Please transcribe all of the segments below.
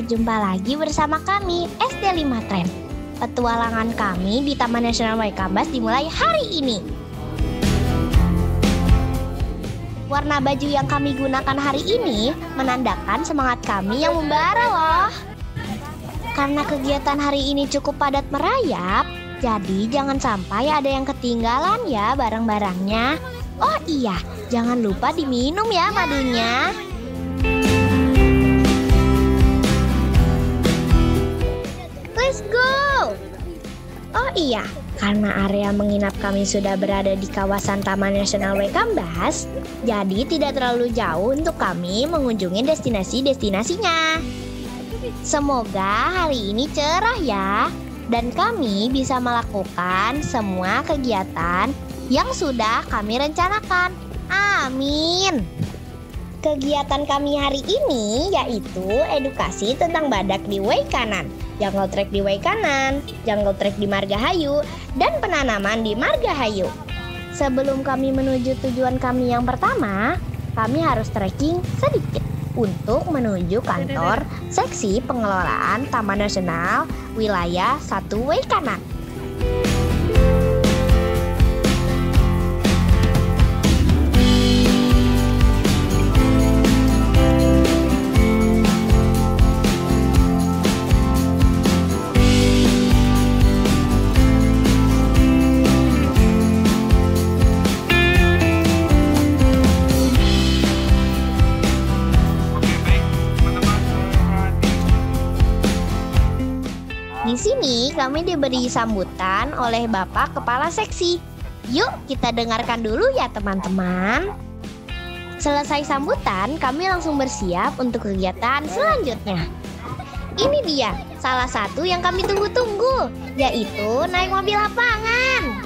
berjumpa lagi bersama kami, SD5 Trend. Petualangan kami di Taman Nasional Waikambas dimulai hari ini. Warna baju yang kami gunakan hari ini menandakan semangat kami yang membara loh. Karena kegiatan hari ini cukup padat merayap, jadi jangan sampai ada yang ketinggalan ya barang-barangnya. Oh iya, jangan lupa diminum ya madunya. Let's go! Oh iya, karena area menginap kami sudah berada di kawasan Taman Nasional Waikambas, jadi tidak terlalu jauh untuk kami mengunjungi destinasi-destinasinya. Semoga hari ini cerah ya, dan kami bisa melakukan semua kegiatan yang sudah kami rencanakan. Amin. Kegiatan kami hari ini yaitu edukasi tentang badak di Waikanan, jungle trek di Waikanan, jungle trek di Margahayu, dan penanaman di Margahayu. Sebelum kami menuju tujuan kami yang pertama, kami harus trekking sedikit untuk menuju kantor seksi pengelolaan Taman Nasional Wilayah 1 Waikanan. Di sini kami diberi sambutan oleh Bapak Kepala Seksi. Yuk kita dengarkan dulu ya teman-teman. Selesai sambutan, kami langsung bersiap untuk kegiatan selanjutnya. Ini dia salah satu yang kami tunggu-tunggu, yaitu naik mobil lapangan.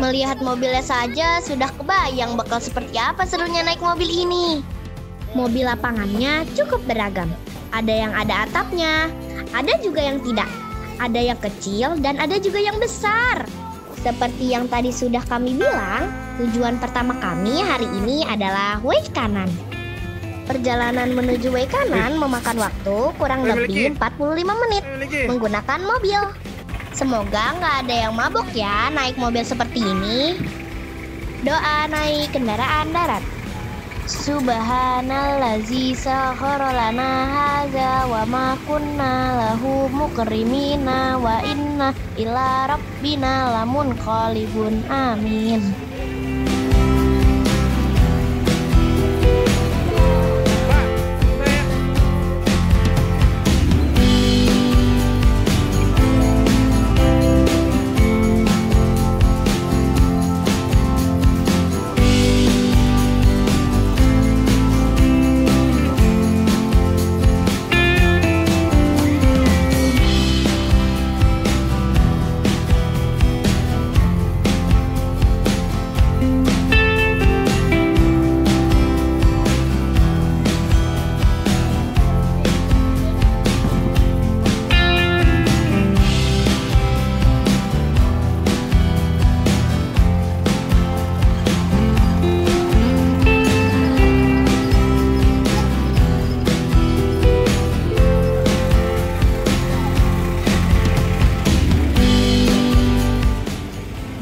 Melihat mobilnya saja sudah kebayang bakal seperti apa serunya naik mobil ini. Mobil lapangannya cukup beragam. Ada yang ada atapnya, ada juga yang tidak. Ada yang kecil dan ada juga yang besar. Seperti yang tadi sudah kami bilang, tujuan pertama kami hari ini adalah Waikanan. Perjalanan menuju Waikanan memakan waktu kurang lebih 45 menit menggunakan mobil. Semoga nggak ada yang mabuk ya naik mobil seperti ini. Doa naik kendaraan darat. Subhanallazi sakhkhara lana hadza wa ma kunna lahu muqrimina wa inna ila rabbina lamunqalibun. Amin.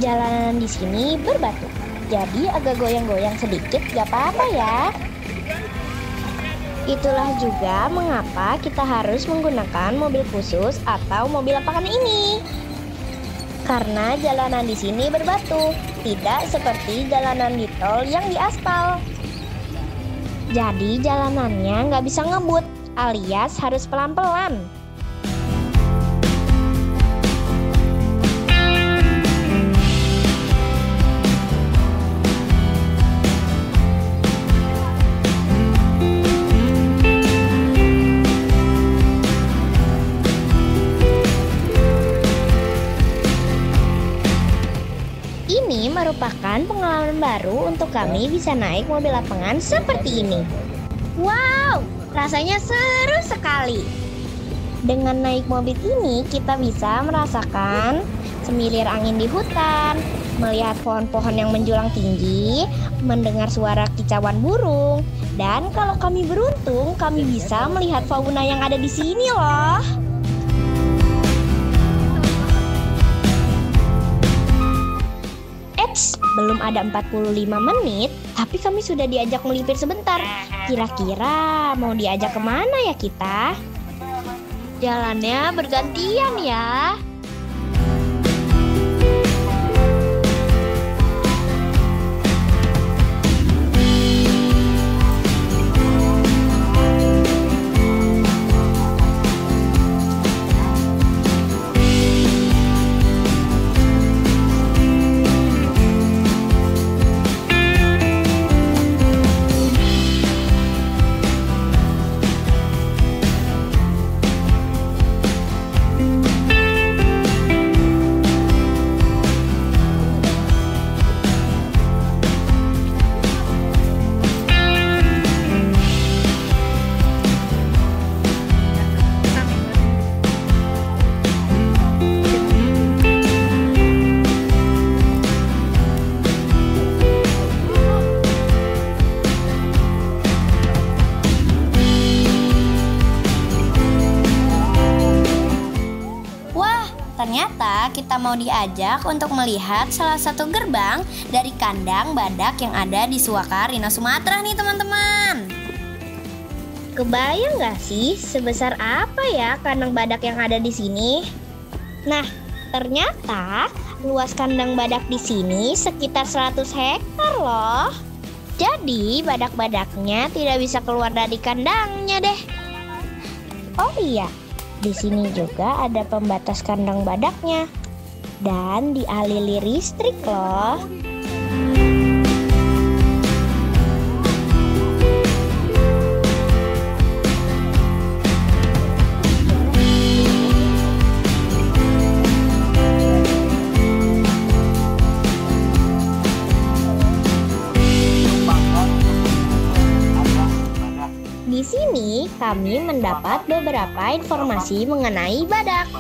Jalanan di sini berbatu, jadi agak goyang-goyang sedikit gak apa-apa ya. Itulah juga mengapa kita harus menggunakan mobil khusus atau mobil lapangan ini. Karena jalanan di sini berbatu, tidak seperti jalanan di tol yang diaspal. Jadi jalanannya nggak bisa ngebut, alias harus pelan-pelan. Ini merupakan pengalaman baru untuk kami bisa naik mobil lapangan seperti ini. Wow, rasanya seru sekali. Dengan naik mobil ini kita bisa merasakan semilir angin di hutan, melihat pohon-pohon yang menjulang tinggi, mendengar suara kicauan burung, Dan kalau kami beruntung, kami bisa melihat fauna yang ada di sini loh. Eits, belum ada 45 menit, tapi kami sudah diajak melipir sebentar. Kira-kira mau diajak kemana ya kita? Jalannya bergantian ya. Ternyata kita mau diajak untuk melihat salah satu gerbang dari kandang badak yang ada di Suakarina, Sumatera nih teman-teman. Kebayang gak sih sebesar apa ya kandang badak yang ada di sini? Nah, ternyata luas kandang badak di sini sekitar 100 hektar loh. Jadi badak-badaknya tidak bisa keluar dari kandangnya deh. Oh iya, di sini juga ada pembatas kandang badaknya dan dialiri listrik loh. Di sini kami mendapat beberapa informasi mengenai badak.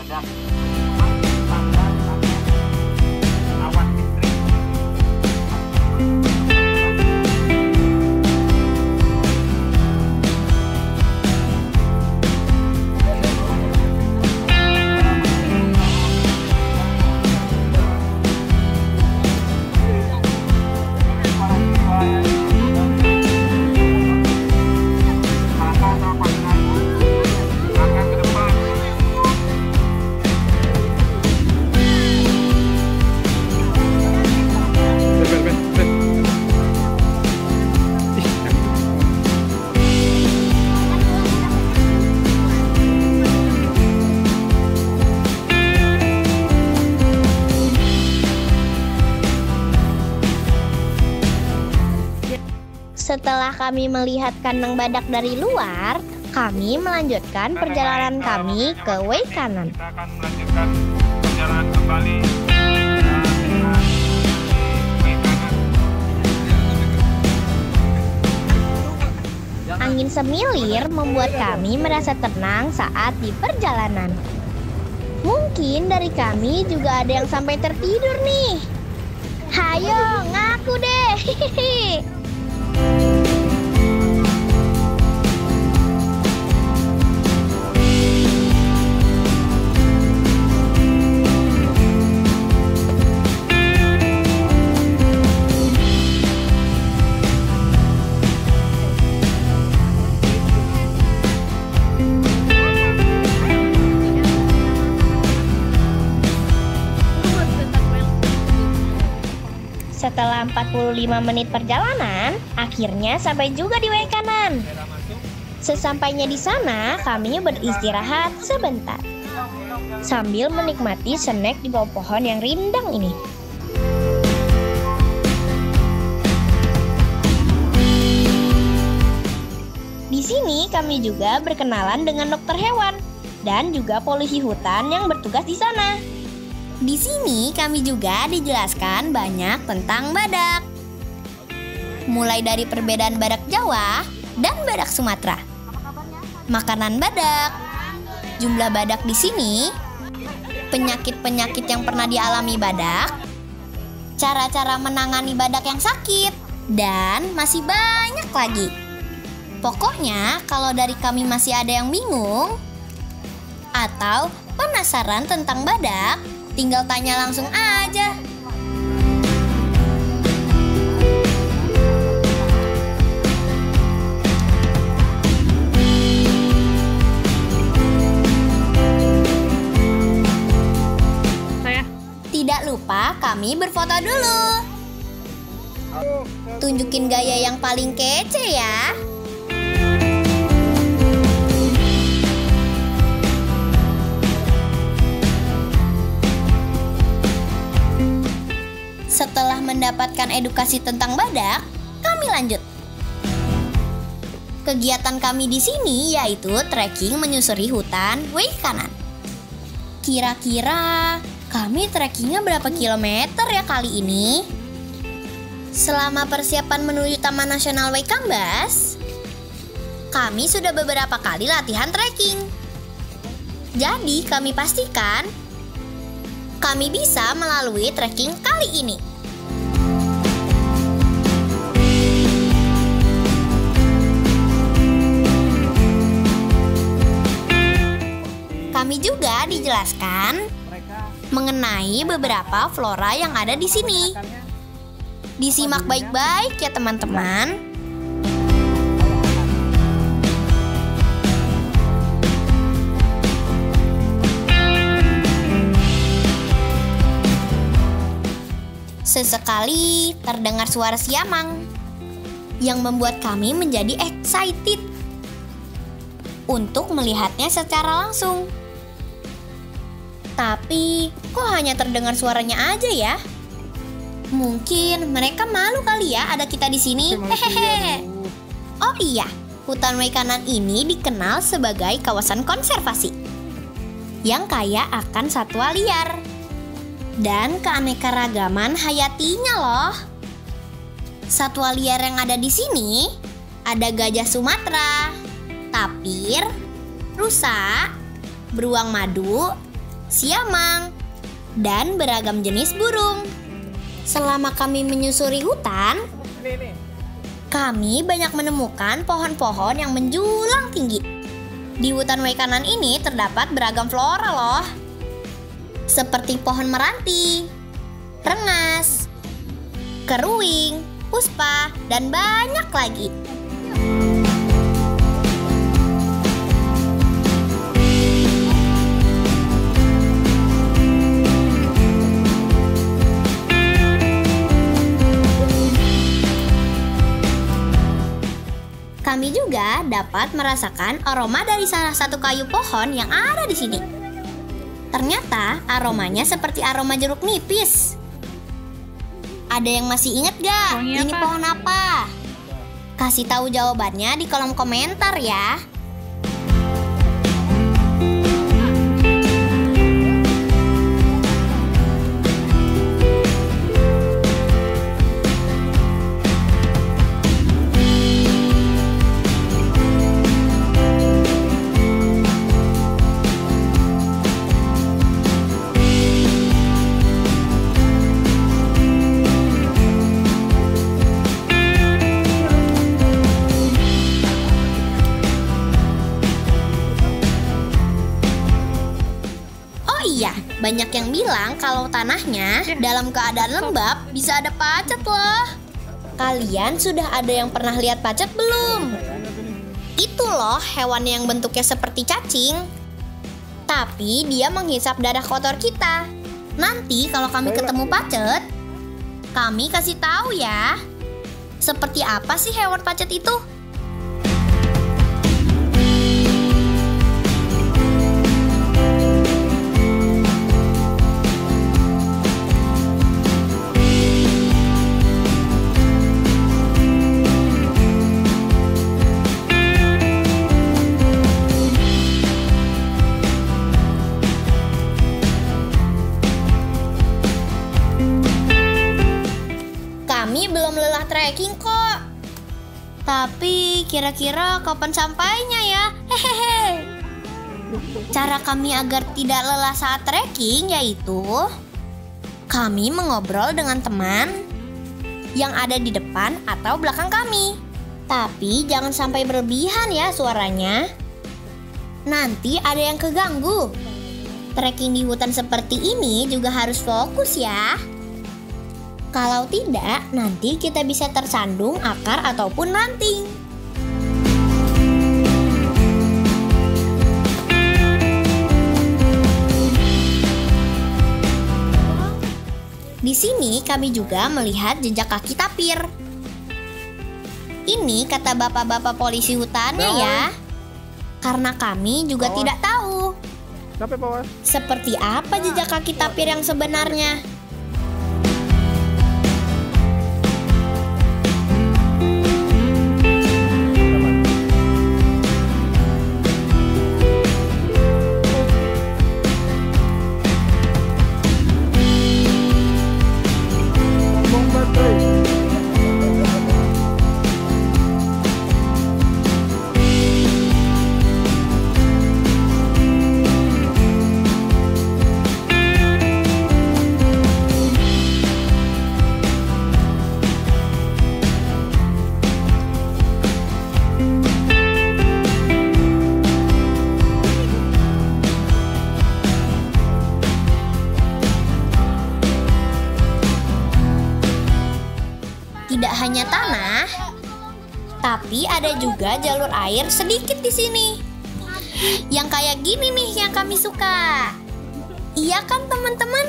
Setelah kami melihat kandang badak dari luar, kami melanjutkan perjalanan kami ke Weikanan. Kita akan melanjutkan perjalanan kembali ke Weikanan. Angin semilir membuat kami merasa tenang saat di perjalanan. Mungkin dari kami juga ada yang sampai tertidur nih. Hayo, ngaku deh. Setelah 45 menit perjalanan, akhirnya sampai juga di Weikanan. Sesampainya di sana, kami beristirahat sebentar sambil menikmati snack di bawah pohon yang rindang ini. Di sini kami juga berkenalan dengan dokter hewan dan juga polisi hutan yang bertugas di sana. Di sini kami juga dijelaskan banyak tentang badak. Mulai dari perbedaan badak Jawa dan badak Sumatera, makanan badak, jumlah badak di sini, penyakit-penyakit yang pernah dialami badak, cara-cara menangani badak yang sakit, dan masih banyak lagi. Pokoknya kalau dari kami masih ada yang bingung atau penasaran tentang badak, tinggal tanya langsung aja. Tidak lupa kami berfoto dulu. Tunjukin gaya yang paling kece ya. Setelah mendapatkan edukasi tentang badak, kami lanjut. Kegiatan kami di sini yaitu trekking menyusuri hutan Weikanan. Kira-kira kami trekkingnya berapa kilometer ya kali ini? Selama persiapan menuju Taman Nasional Waikambas, kami sudah beberapa kali latihan trekking. Jadi kami pastikan kami bisa melalui trekking kali ini. Kami juga dijelaskan mengenai beberapa flora yang ada di sini. Disimak baik-baik ya teman-teman. Sesekali terdengar suara siamang yang membuat kami menjadi excited untuk melihatnya secara langsung. Tapi kok hanya terdengar suaranya aja ya? Mungkin mereka malu kali ya ada kita di sini. Hehehe. Oh iya, hutan Waikanan ini dikenal sebagai kawasan konservasi yang kaya akan satwa liar dan keanekaragaman hayatinya loh. Satwa liar yang ada di sini ada gajah Sumatera, tapir, rusa, beruang madu, siamang, dan beragam jenis burung. Selama kami menyusuri hutan, kami banyak menemukan pohon-pohon yang menjulang tinggi. Di hutan Waikanan ini terdapat beragam flora loh, seperti pohon meranti, rengas, keruing, puspa, dan banyak lagi. Kami juga dapat merasakan aroma dari salah satu kayu pohon yang ada di sini. Ternyata aromanya seperti aroma jeruk nipis. Ada yang masih ingat gak? Ini pohon apa? Kasih tahu jawabannya di kolom komentar ya. Banyak yang bilang kalau tanahnya dalam keadaan lembab bisa ada pacet loh. Kalian sudah ada yang pernah lihat pacet belum? Itu loh hewan yang bentuknya seperti cacing, tapi dia menghisap darah kotor kita. Nanti kalau kami ketemu pacet, kami kasih tahu ya. Seperti apa sih hewan pacet itu? Trekking kok. Tapi kira-kira kapan sampainya ya? Hehehe. Cara kami agar tidak lelah saat trekking yaitu kami mengobrol dengan teman yang ada di depan atau belakang kami. Tapi jangan sampai berlebihan ya suaranya. Nanti ada yang keganggu. Trekking di hutan seperti ini juga harus fokus ya. Kalau tidak, nanti kita bisa tersandung akar ataupun ranting. Di sini kami juga melihat jejak kaki tapir. Ini kata bapak-bapak polisi hutannya ya. Karena kami juga tidak tahu seperti apa jejak kaki tapir yang sebenarnya. Tidak hanya tanah, tapi ada juga jalur air sedikit di sini. Yang kayak gini nih yang kami suka. Iya kan teman-teman?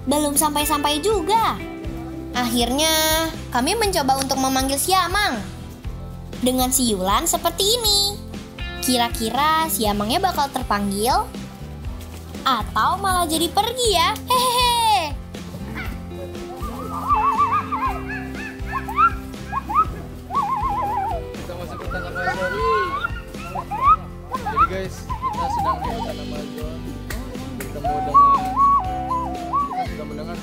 Belum sampai-sampai juga. Akhirnya, kami mencoba untuk memanggil Siamang dengan siulan seperti ini. Kira-kira Siamangnya bakal terpanggil atau malah jadi pergi ya? Hehehe. Kita masuk ke hutan Amazon. Jadi guys, kita sedang di hutan Amazon. Bertemu dengan kita sudah mendengar.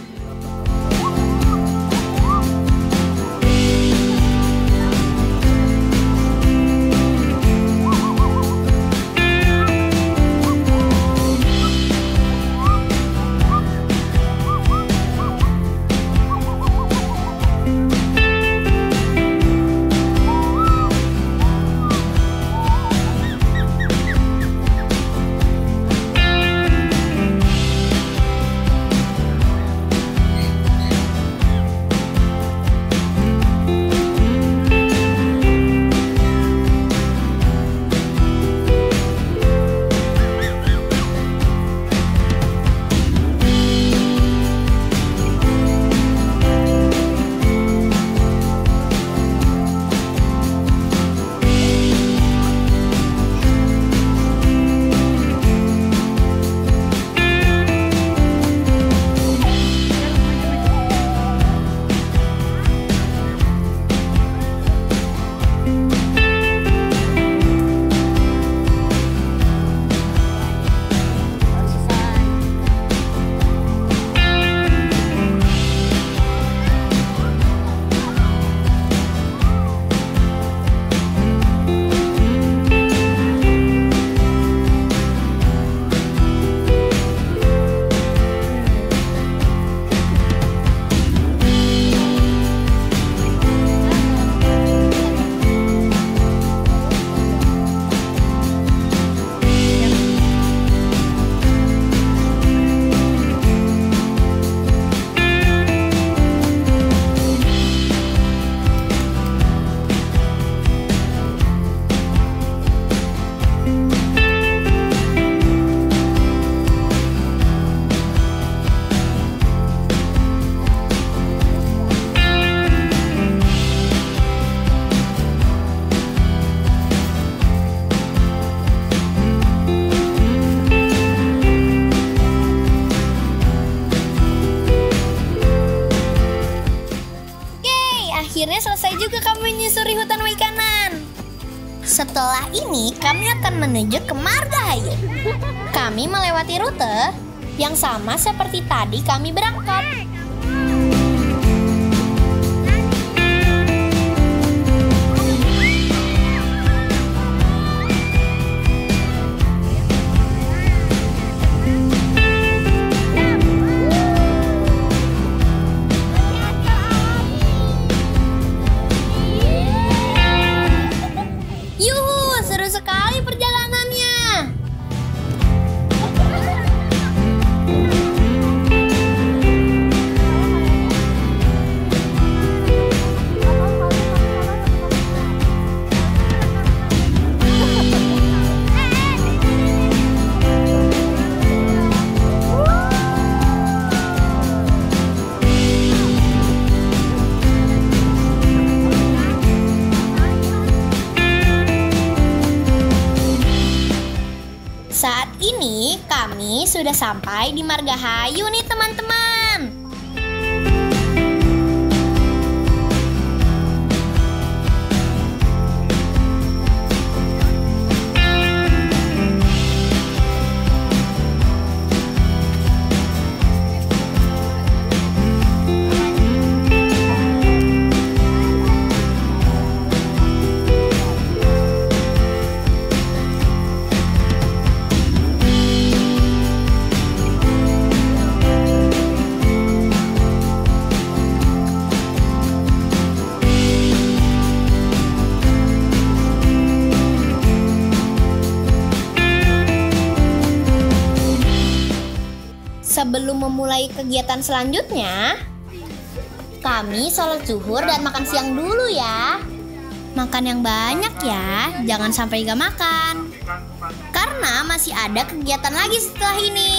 Akhirnya selesai juga kami menyusuri hutan Waikanan. Setelah ini kami akan menuju ke Margahayu. Kami melewati rute yang sama seperti tadi kami berangkat. Kami sudah sampai di Margahayu nih teman-teman. Sebelum memulai kegiatan selanjutnya, kami sholat zuhur dan makan siang dulu ya. Makan yang banyak ya, jangan sampai gak makan. Karena masih ada kegiatan lagi setelah ini.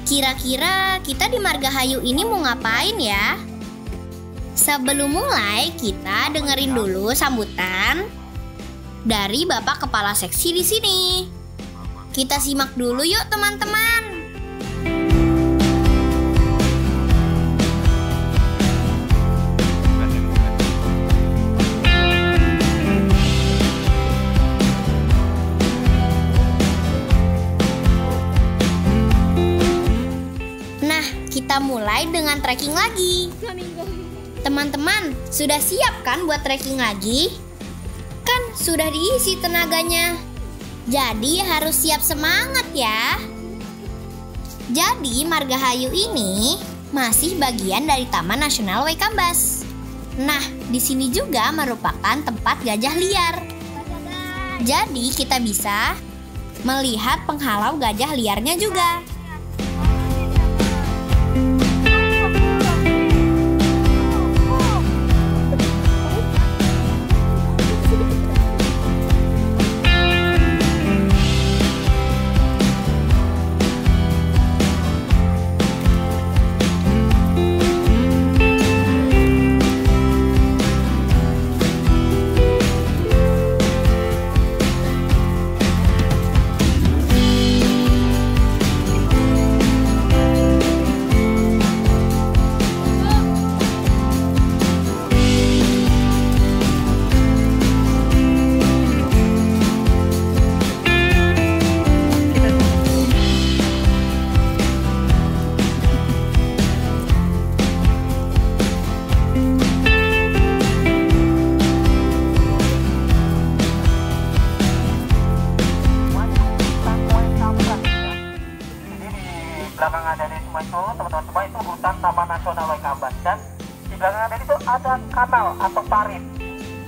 Kira-kira kita di Margahayu ini mau ngapain ya? Sebelum mulai, kita dengerin dulu sambutan dari Bapak Kepala Seksi di sini. Kita simak dulu yuk teman-teman. Kita mulai dengan trekking lagi. Teman-teman, sudah siap kan buat trekking lagi? Kan sudah diisi tenaganya. Jadi harus siap semangat ya. Jadi Margahayu ini masih bagian dari Taman Nasional Waikambas. Nah, di sini juga merupakan tempat gajah liar. Jadi kita bisa melihat penghalau gajah liarnya juga. Belakang ada di semua itu, teman-teman semua itu hutan Taman Nasional Waikambas, dan di belakang ada itu ada kanal atau parit.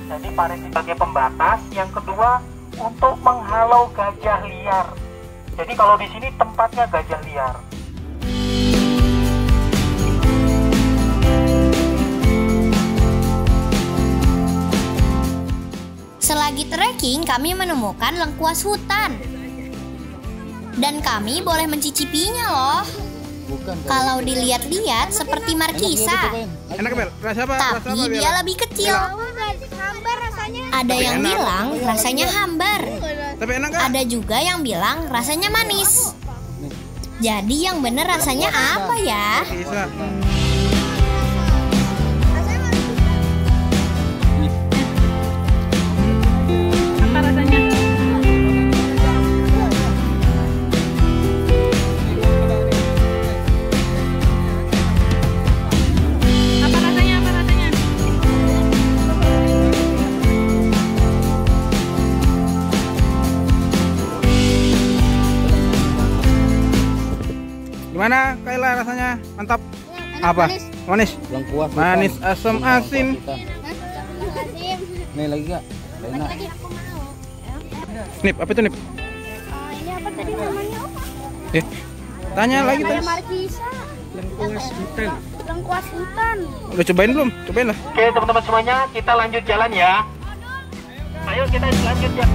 Jadi parit sebagai pembatas, yang kedua untuk menghalau gajah liar. Jadi kalau di sini tempatnya gajah liar. Selagi trekking, kami menemukan lengkuas hutan. Dan kami boleh mencicipinya loh. Kalau dilihat-lihat seperti markisa. Enak Bel, rasa apa? Tapi dia lebih kecil. Ada yang bilang rasanya hambar. Tapi enak gak? Ada juga yang bilang rasanya manis. Jadi yang bener rasanya apa ya? Bisa. Apa rasanya? Apa rasanya? Apa rasanya? Gimana Kayla rasanya? Mantap. Apa? Manis. Yang kuat. Manis, asam, asin. Nih lagi gak? Lena. Nip, apa itu Nip? Ini apa tadi namanya? Tanya lagi tadi. Markisa. Lengkuas hutan. Udah cobain belum? Cobain lah. Oke teman-teman semuanya, kita lanjut jalan ya. Ayo kita lanjut ya.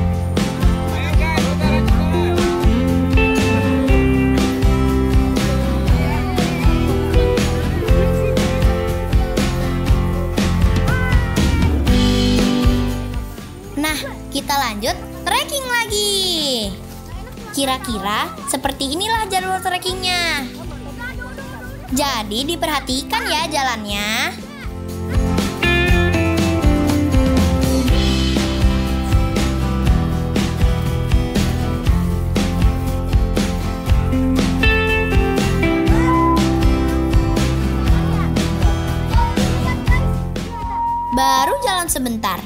Nah, kita lanjut trekking lagi. Kira-kira seperti inilah jalur trekkingnya. Jadi diperhatikan ya jalannya. Baru jalan sebentar,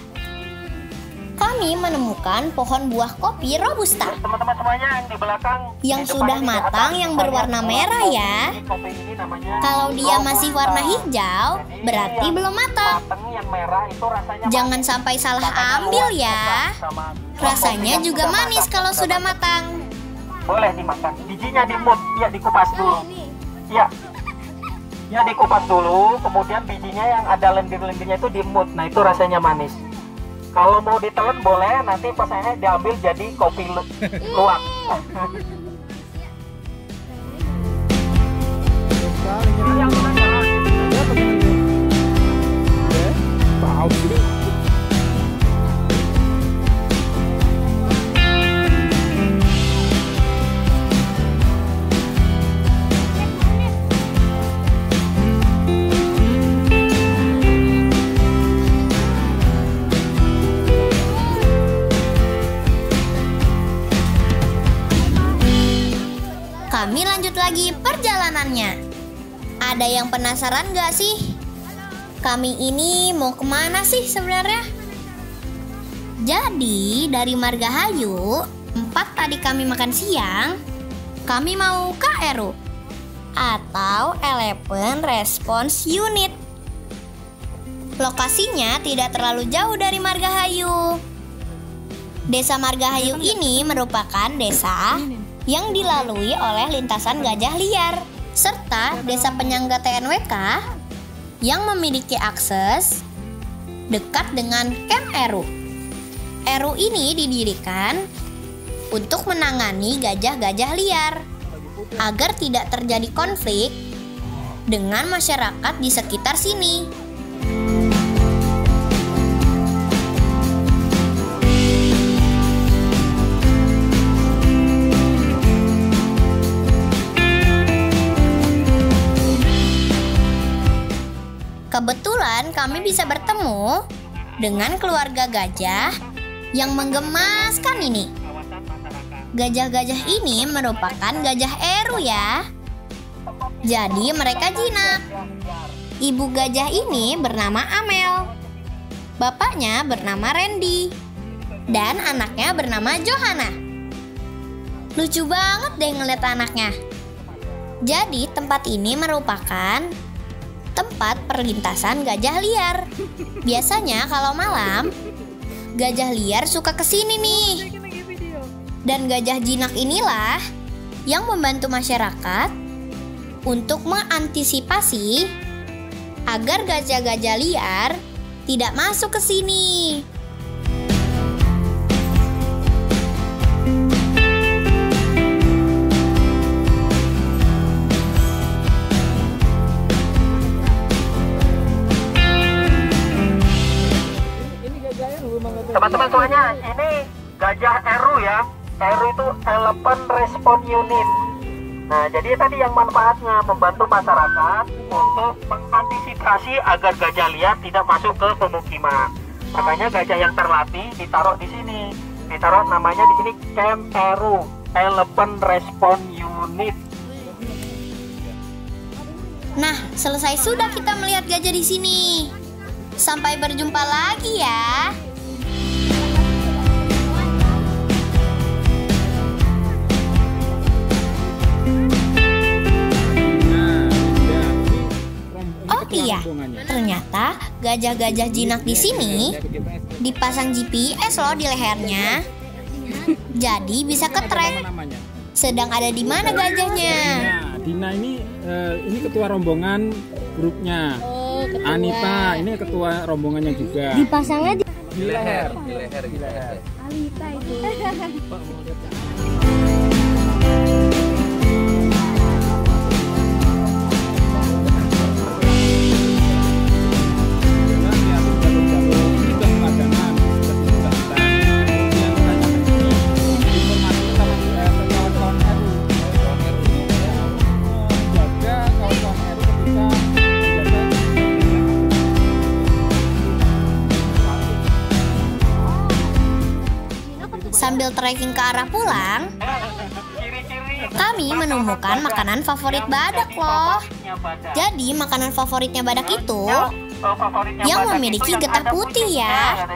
kami menemukan pohon buah kopi robusta Teman-teman semuanya yang di belakang, yang di depan sudah ini di matang, atas, yang kita berwarna lihat merah bahwa ya. kopi ini namanya Kalau dia masih robusta. warna hijau, Jadi berarti yang belum matang. matang, yang merah itu rasanya Jangan manis. sampai salah Makanya ambil luar ya. biasa sama Rasanya kopi yang juga sudah manis matang, kalau sudah matang. matang. Boleh dimakan. Bijinya dimut, ya dikupas dulu. Ya. Ya dikupas dulu, kemudian bijinya yang ada lendir-lendirnya itu dimut. Nah, itu rasanya manis. Kalau mau ditelan boleh, nanti pasanya diambil jadi kopi luwak. Kami lanjut lagi perjalanannya. Ada yang penasaran gak sih? Kami ini mau kemana sih sebenarnya? Jadi dari Margahayu 4 tadi kami makan siang, kami mau ke ERU atau Elephant Response Unit. Lokasinya tidak terlalu jauh dari Margahayu. Desa Margahayu ini merupakan desa yang dilalui oleh lintasan gajah liar, serta desa penyangga TNWK yang memiliki akses dekat dengan Camp Eru. Eru ini didirikan untuk menangani gajah-gajah liar agar tidak terjadi konflik dengan masyarakat di sekitar sini. Kebetulan kami bisa bertemu dengan keluarga gajah yang menggemaskan ini. Gajah-gajah ini merupakan gajah Eru ya. Jadi mereka jinak. Ibu gajah ini bernama Amel. Bapaknya bernama Randy. Dan anaknya bernama Johanna. Lucu banget deh ngeliat anaknya. Jadi tempat ini merupakan tempat perlintasan gajah liar. Biasanya kalau malam, gajah liar suka kesini nih. Dan gajah jinak inilah yang membantu masyarakat untuk mengantisipasi agar gajah-gajah liar tidak masuk ke sini. Teman-teman semuanya, ini gajah Eru ya. Eru itu Elephant Response Unit. Nah, jadi tadi yang manfaatnya membantu masyarakat untuk mengantisipasi agar gajah liar tidak masuk ke pemukiman. Makanya gajah yang terlatih ditaruh di sini. Ditaruh namanya di sini Camp ERU, Elephant Response Unit. Nah, selesai sudah kita melihat gajah di sini. Sampai berjumpa lagi ya. Oh iya, ternyata gajah-gajah jinak di sini dipasang GPS loh di lehernya. Jadi bisa ke-track. Sedang ada di mana gajahnya? Dina ini ketua rombongan grupnya. Anita ini ketua rombongannya juga. Dipasangnya Di leher. Alita itu. Sambil trekking ke arah pulang, kami menemukan makanan favorit badak loh. Jadi makanan favoritnya badak itu yang memiliki getah putih ya.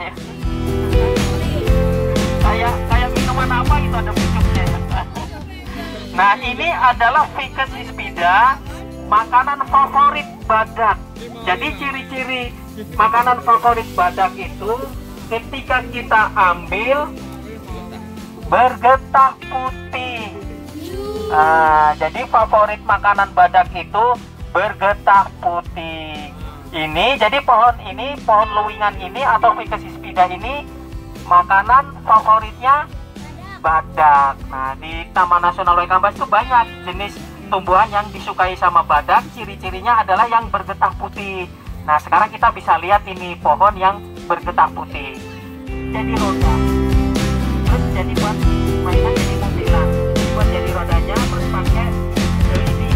Kayak minuman apa itu ada pucuknya. Nah, ini adalah Ficus hispida, makanan favorit badak. Jadi ciri-ciri makanan favorit badak itu ketika kita ambil bergetah putih. Jadi favorit makanan badak itu bergetah putih. Ini jadi pohon luwingan ini atau Ficus hispida ini makanan favoritnya badak. Nah, di Taman Nasional Waikambas itu banyak jenis tumbuhan yang disukai sama badak. Ciri-cirinya adalah yang bergetah putih. Nah, sekarang kita bisa lihat ini pohon yang bergetah putih. Jadi roda. Terus jadi buat mainan jadi mobilan. Buat jadi rodanya terus pakai ini.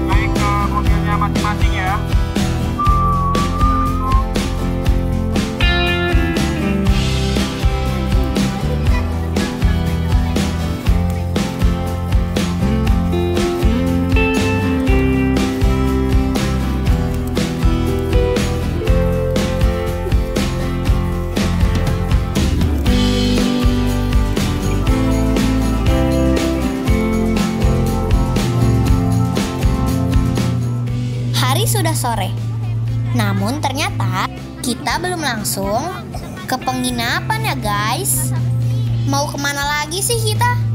Naik ke mobilnya masing-masing ya. Hari sudah sore. Namun ternyata kita belum langsung ke penginapan ya guys. Mau kemana lagi sih kita?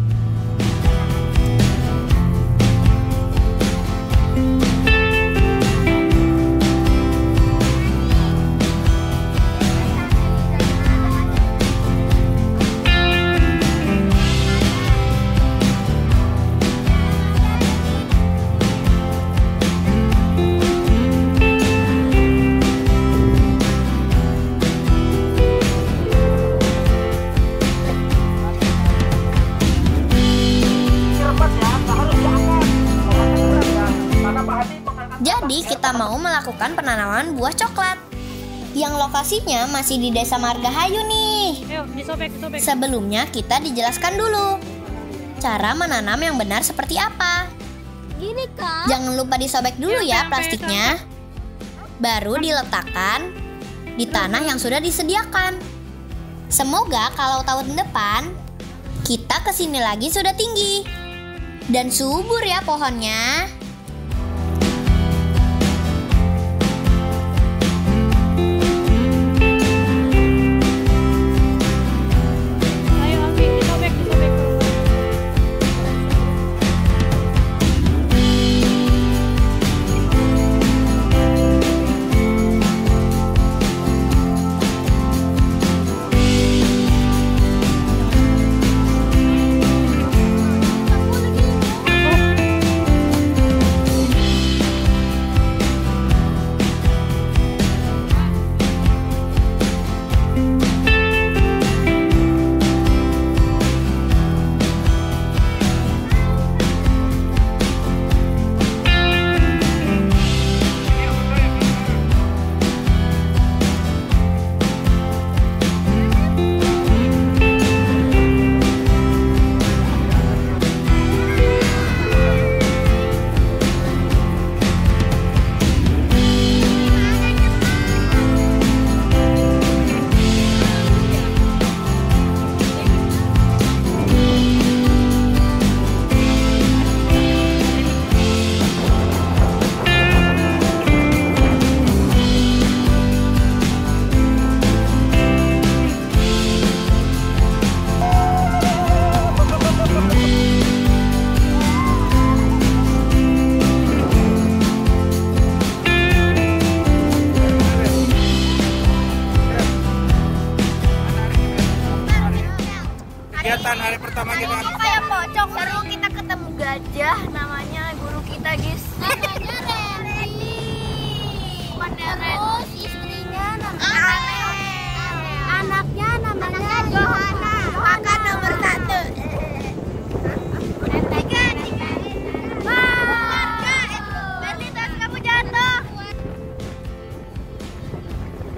Jadi kita mau melakukan penanaman buah coklat yang lokasinya masih di Desa Margahayu nih. Ayo, disobek. Sebelumnya kita dijelaskan dulu cara menanam yang benar seperti apa. Gini Kak. Jangan lupa disobek dulu ya plastiknya. Baru diletakkan di tanah yang sudah disediakan. Semoga kalau tahun depan kita kesini lagi sudah tinggi dan subur ya pohonnya. Ayo, Abi, disobek. Kegiatan hari pertama kita. Kayak pocong seru, kita ketemu gajah, namanya guru kita guys. Namanya Reni. Terus istrinya namanya anaknya namanya Johanna. Kakak nomor 1. Kamu jatuh.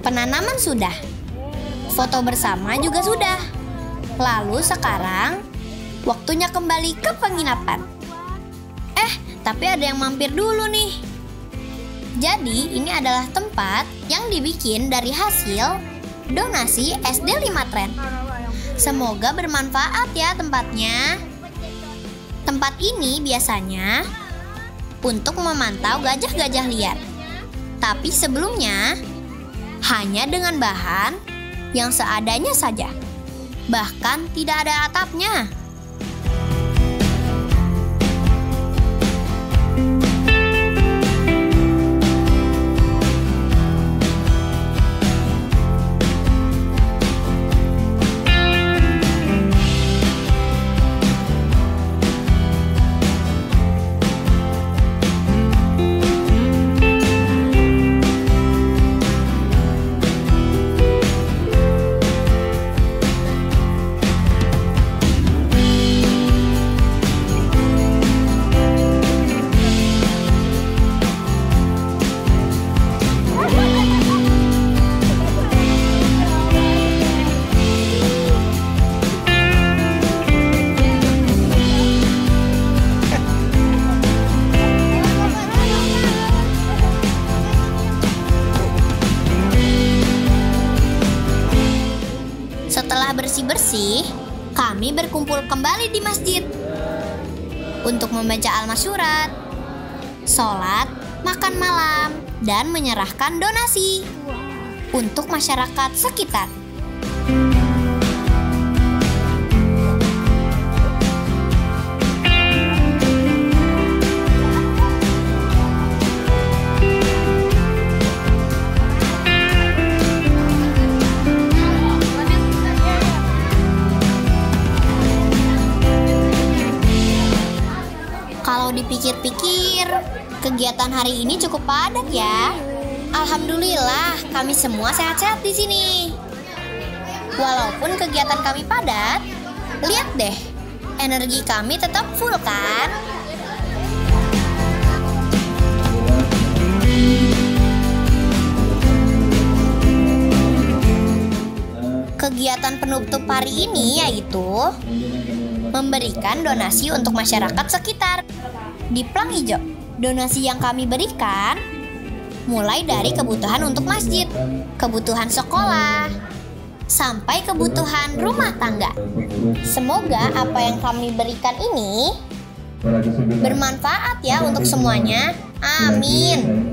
Penanaman sudah. Foto bersama juga sudah. Lalu sekarang waktunya kembali ke penginapan. Tapi ada yang mampir dulu nih. Jadi ini adalah tempat yang dibikin dari hasil donasi SD 5 Tren. Semoga bermanfaat ya tempatnya. Tempat ini biasanya untuk memantau gajah-gajah liar. Tapi sebelumnya hanya dengan bahan yang seadanya saja. Bahkan tidak ada atapnya. Setelah bersih-bersih, kami berkumpul kembali di masjid untuk membaca al-masyurat, sholat, makan malam, dan menyerahkan donasi untuk masyarakat sekitar. Kalau dipikir-pikir, kegiatan hari ini cukup padat ya. Alhamdulillah, kami semua sehat-sehat di sini. Walaupun kegiatan kami padat, lihat deh, energi kami tetap full kan? Kegiatan penutup hari ini yaitu memberikan donasi untuk masyarakat sekitar. Di Plang Ijo, donasi yang kami berikan mulai dari kebutuhan untuk masjid, kebutuhan sekolah, sampai kebutuhan rumah tangga. Semoga apa yang kami berikan ini bermanfaat ya untuk semuanya. Amin.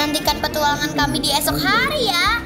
Nantikan petualangan kami di esok hari ya.